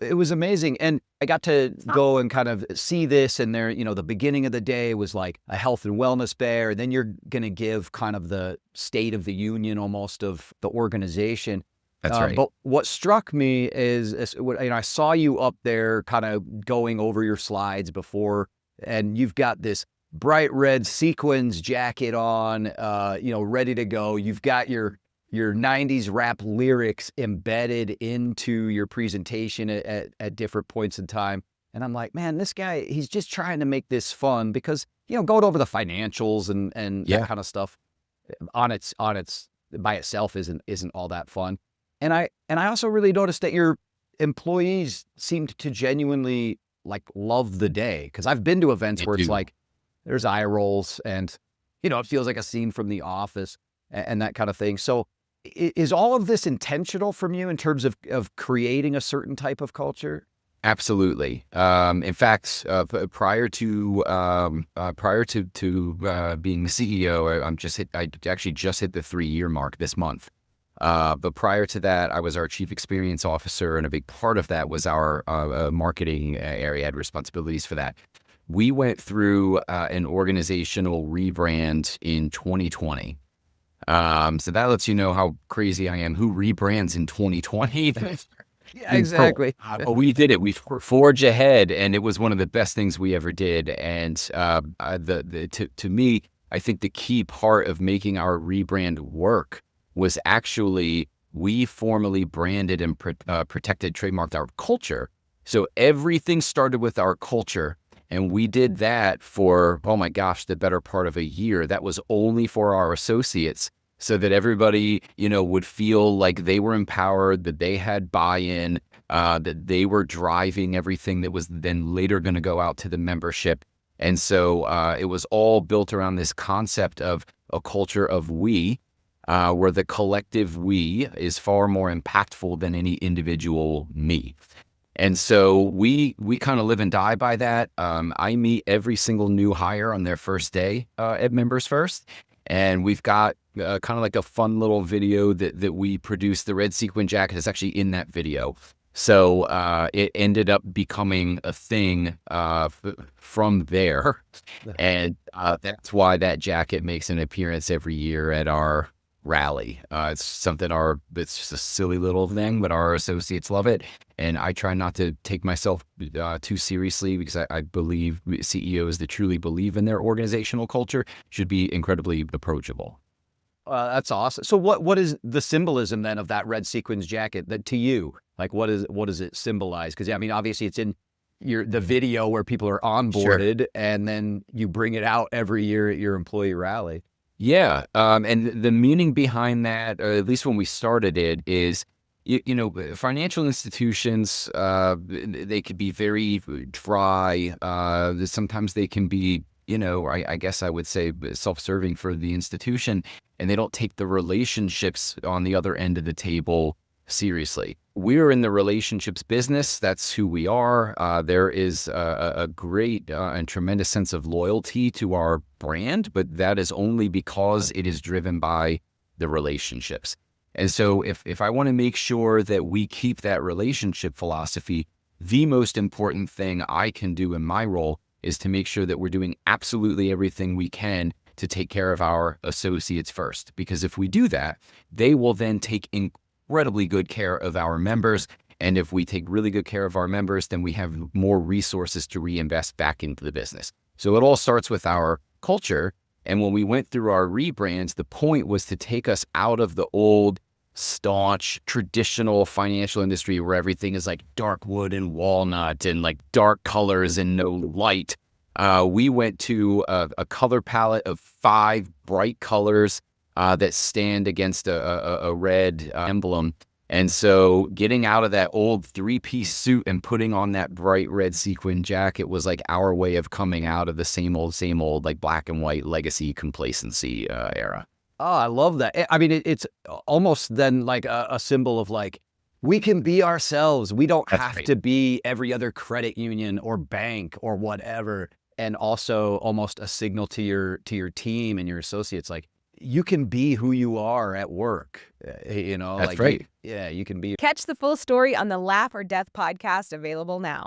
it was amazing. And I got to go and kind of see this. And there, the beginning of the day was like a health and wellness bear. Then you're going to give kind of the state of the union almost of the organization. That's right. But what struck me is I saw you up there kind of going over your slides before, and you've got this bright red sequins jacket on, ready to go. You've got your 90s rap lyrics embedded into your presentation at different points in time. And I'm like, man, this guy, he's just trying to make this fun because, going over the financials and that Yeah. kind of stuff on its by itself isn't all that fun. And I also really noticed that your employees seemed to genuinely like love the day. Cause I've been to events They where it's do. like there's eye rolls and, it feels like a scene from The Office and that kind of thing. So is all of this intentional from you in terms of creating a certain type of culture? Absolutely. In fact, prior to being the CEO, I actually just hit the 3-year mark this month. But prior to that, I was our chief experience officer, and a big part of that was our marketing area. I had responsibilities for that. We went through an organizational rebrand in 2020. So that lets you know how crazy I am. Who rebrands in 2020? Yeah, exactly. But we did it. We forged ahead, and it was one of the best things we ever did. And to me, I think the key part of making our rebrand work was actually we formally branded and protected, trademarked our culture. So everything started with our culture. And we did that for, oh my gosh, the better part of a year. That was only for our associates so that everybody, would feel like they were empowered, that they had buy-in, that they were driving everything that was then later going to go out to the membership. And so it was all built around this concept of a culture of we, where the collective we is far more impactful than any individual me. And so we kind of live and die by that. I meet every single new hire on their first day at Members First. And we've got kind of like a fun little video that we produced. The red sequin jacket is actually in that video. So it ended up becoming a thing from there. And that's why that jacket makes an appearance every year at our rally. It's something it's just a silly little thing, but our associates love it. And I try not to take myself too seriously because I believe CEOs that truly believe in their organizational culture should be incredibly approachable. That's awesome. So what is the symbolism then of that red sequins jacket that to you, like what does it symbolize? Because I mean, obviously it's in the video where people are Sure. onboarded and then you bring it out every year at your employee rally. Yeah. And the meaning behind that, or at least when we started it, is, financial institutions, they could be very dry. Sometimes they can be, I guess I would say self-serving for the institution, and they don't take the relationships on the other end of the table seriously. We're in the relationships business. That's who we are. There is a great and tremendous sense of loyalty to our brand, but that is only because it is driven by the relationships. And so if I want to make sure that we keep that relationship philosophy, the most important thing I can do in my role is to make sure that we're doing absolutely everything we can to take care of our associates first. Because if we do that, they will then take incredibly good care of our members. And if we take really good care of our members, then we have more resources to reinvest back into the business. So it all starts with our culture. And when we went through our rebrands, the point was to take us out of the old, staunch, traditional financial industry where everything is like dark wood and walnut and like dark colors and no light. We went to a color palette of 5 bright colors that stand against a red emblem. And so getting out of that old 3-piece suit and putting on that bright red sequin jacket was like our way of coming out of the same old, like black and white legacy complacency era. Oh, I love that. I mean, it's almost then like a symbol of like, we can be ourselves. We don't That's have right. to be every other credit union or bank or whatever. And also almost a signal to your team and your associates, like, you can be who you are at work. That's Like right. you can be. Catch the full story on the Laugh or Death podcast, available now.